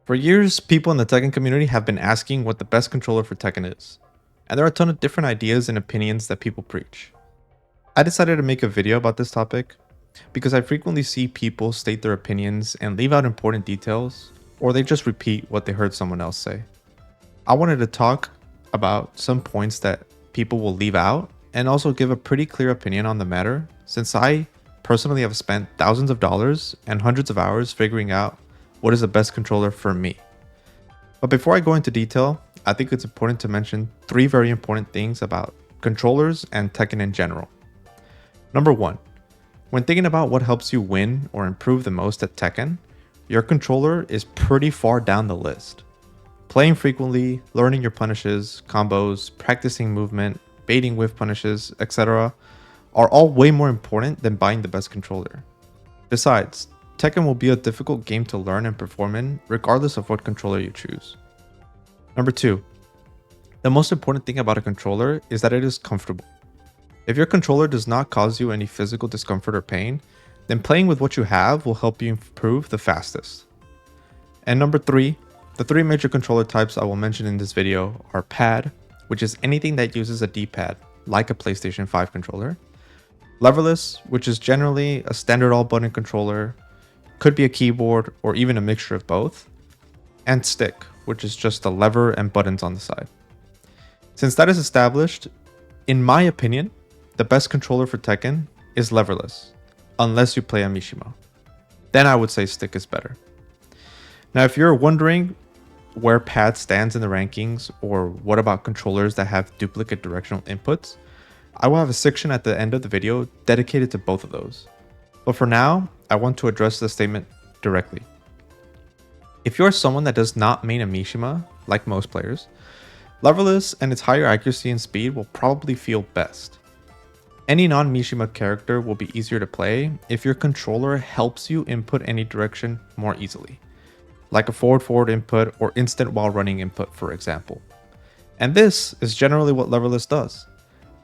For years, people in the Tekken community have been asking what the best controller for Tekken is, and there are a ton of different ideas and opinions that people preach. I decided to make a video about this topic because I frequently see people state their opinions and leave out important details, or they just repeat what they heard someone else say. I wanted to talk about some points that people will leave out and also give a pretty clear opinion on the matter, since I personally have spent thousands of dollars and hundreds of hours figuring out what is the best controller for me. But before I go into detail, I think it's important to mention three very important things about controllers and Tekken in general. Number one, when thinking about what helps you win or improve the most at Tekken, your controller is pretty far down the list. Playing frequently, learning your punishes, combos, practicing movement, baiting whiff punishes, etc. are all way more important than buying the best controller. Besides, Tekken will be a difficult game to learn and perform in regardless of what controller you choose. Number two, the most important thing about a controller is that it is comfortable. If your controller does not cause you any physical discomfort or pain, then playing with what you have will help you improve the fastest. And number three, the three major controller types I will mention in this video are pad, which is anything that uses a D-pad, like a PlayStation 5 controller; leverless, which is generally a standard all-button controller, could be a keyboard or even a mixture of both; and stick, which is just a lever and buttons on the side. Since that is established, in my opinion, the best controller for Tekken is leverless, unless you play a Mishima. Then I would say stick is better. Now, if you're wondering where pad stands in the rankings, or what about controllers that have duplicate directional inputs, I will have a section at the end of the video dedicated to both of those. But for now, I want to address the statement directly. If you're someone that does not main a Mishima, like most players, leverless and its higher accuracy and speed will probably feel best. Any non-Mishima character will be easier to play if your controller helps you input any direction more easily, like a forward input or instant while running input, for example. And this is generally what leverless does.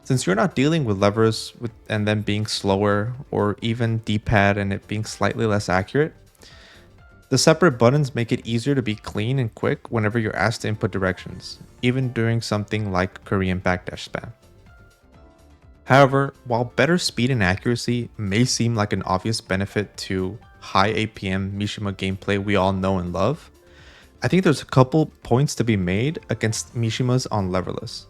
Since you're not dealing with levers and them being slower, or even D-pad and it being slightly less accurate, the separate buttons make it easier to be clean and quick whenever you're asked to input directions, even during something like Korean backdash spam. However, while better speed and accuracy may seem like an obvious benefit to high APM Mishima gameplay we all know and love, I think there's a couple points to be made against Mishimas on leverless.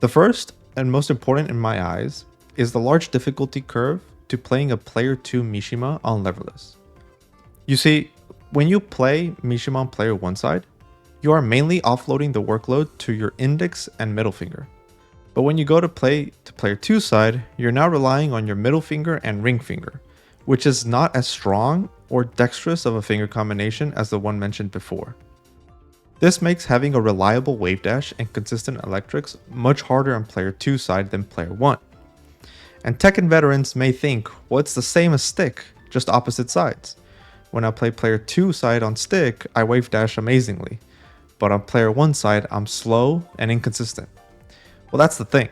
The first, and most important in my eyes, is the large difficulty curve to playing a player 2 Mishima on leverless. You see, when you play Mishima on player 1 side, you are mainly offloading the workload to your index and middle finger. But when you go to play to player 2 side, you're now relying on your middle finger and ring finger, which is not as strong or dexterous of a finger combination as the one mentioned before. This makes having a reliable wave dash and consistent electrics much harder on player 2 side than player 1. And Tekken veterans may think, well, it's the same as stick, just opposite sides. When I play player 2 side on stick, I wave dash amazingly, but on player 1 side, I'm slow and inconsistent. Well, that's the thing.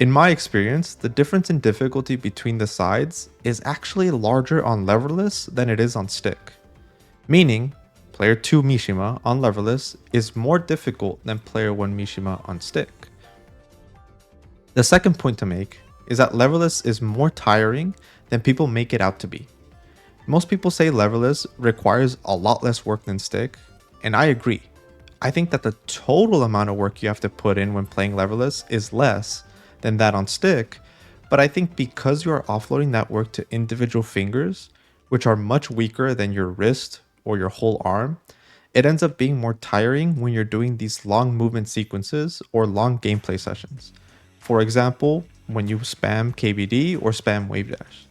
In my experience, the difference in difficulty between the sides is actually larger on leverless than it is on stick. Meaning, player 2 Mishima on leverless is more difficult than player 1 Mishima on stick. The second point to make is that leverless is more tiring than people make it out to be. Most people say leverless requires a lot less work than stick, and I agree. I think that the total amount of work you have to put in when playing leverless is less than that on stick, but I think because you are offloading that work to individual fingers, which are much weaker than your wrist or your whole arm, it ends up being more tiring when you're doing these long movement sequences or long gameplay sessions. For example, when you spam KBD or spam wave dash.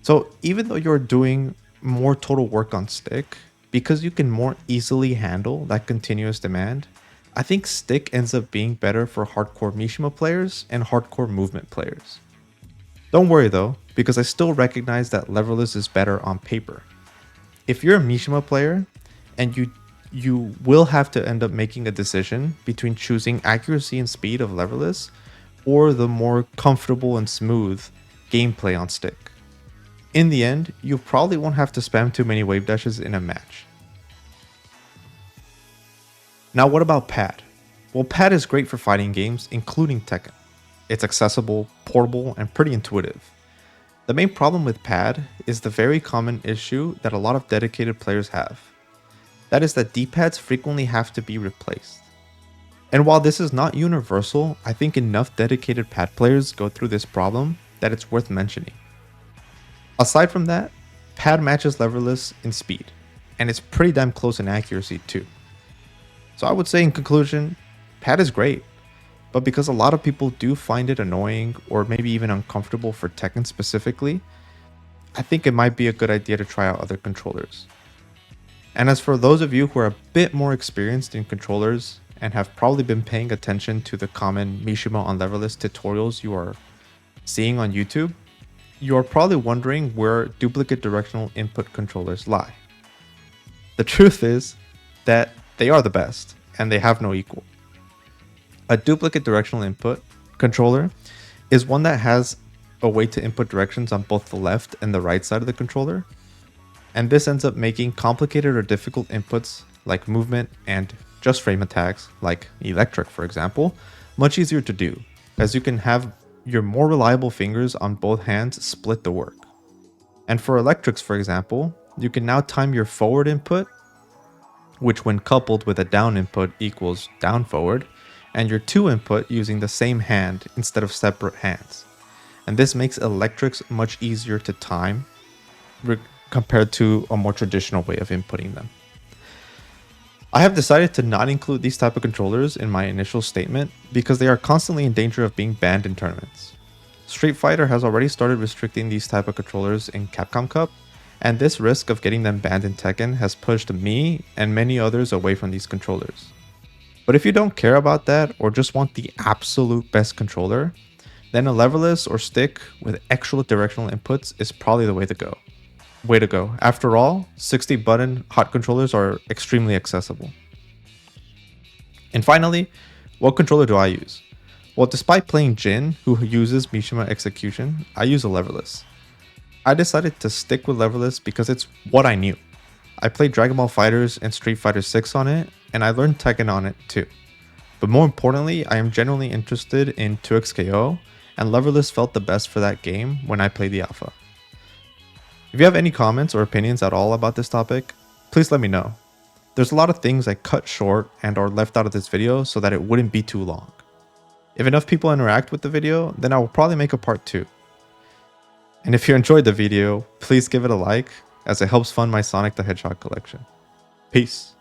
So even though you're doing more total work on stick, because you can more easily handle that continuous demand, I think stick ends up being better for hardcore Mishima players and hardcore movement players. Don't worry though, because I still recognize that leverless is better on paper. If you're a Mishima player and you will have to end up making a decision between choosing accuracy and speed of leverless or the more comfortable and smooth gameplay on stick. In the end, you probably won't have to spam too many wave dashes in a match. Now what about pad? Well, pad is great for fighting games, including Tekken. It's accessible, portable, and pretty intuitive. The main problem with pad is the very common issue that a lot of dedicated players have. That is that D-pads frequently have to be replaced. And while this is not universal, I think enough dedicated pad players go through this problem that it's worth mentioning. Aside from that, pad matches leverless in speed, and it's pretty damn close in accuracy too. So I would say in conclusion, pad is great, but because a lot of people do find it annoying or maybe even uncomfortable for Tekken specifically, I think it might be a good idea to try out other controllers. And as for those of you who are a bit more experienced in controllers and have probably been paying attention to the common Mishima on leverless tutorials you are seeing on YouTube, you are probably wondering where duplicate directional input controllers lie. The truth is that they are the best and they have no equal. A duplicate directional input controller is one that has a way to input directions on both the left and the right side of the controller. And this ends up making complicated or difficult inputs like movement and just frame attacks, like electric for example, much easier to do, as you can have your more reliable fingers on both hands split the work. And for electrics for example, you can now time your forward input, which when coupled with a down input equals down forward, and your to input using the same hand instead of separate hands. And this makes electrics much easier to time compared to a more traditional way of inputting them. I have decided to not include these type of controllers in my initial statement because they are constantly in danger of being banned in tournaments. Street Fighter has already started restricting these type of controllers in Capcom Cup, and this risk of getting them banned in Tekken has pushed me and many others away from these controllers. But if you don't care about that or just want the absolute best controller, then a leverless or stick with extra directional inputs is probably the way to go. After all, 60 button hot controllers are extremely accessible. And finally, what controller do I use? Well, despite playing Jin, who uses Mishima execution, I use a leverless. I decided to stick with leverless because it's what I knew. I played Dragon Ball FighterZ and Street Fighter 6 on it, and I learned Tekken on it too. But more importantly, I am generally interested in 2XKO, and leverless felt the best for that game when I played the alpha. If you have any comments or opinions at all about this topic, please let me know. There's a lot of things I cut short and or left out of this video so that it wouldn't be too long. If enough people interact with the video, then I will probably make a part 2. And if you enjoyed the video, please give it a like as it helps fund my Sonic the Hedgehog collection. Peace.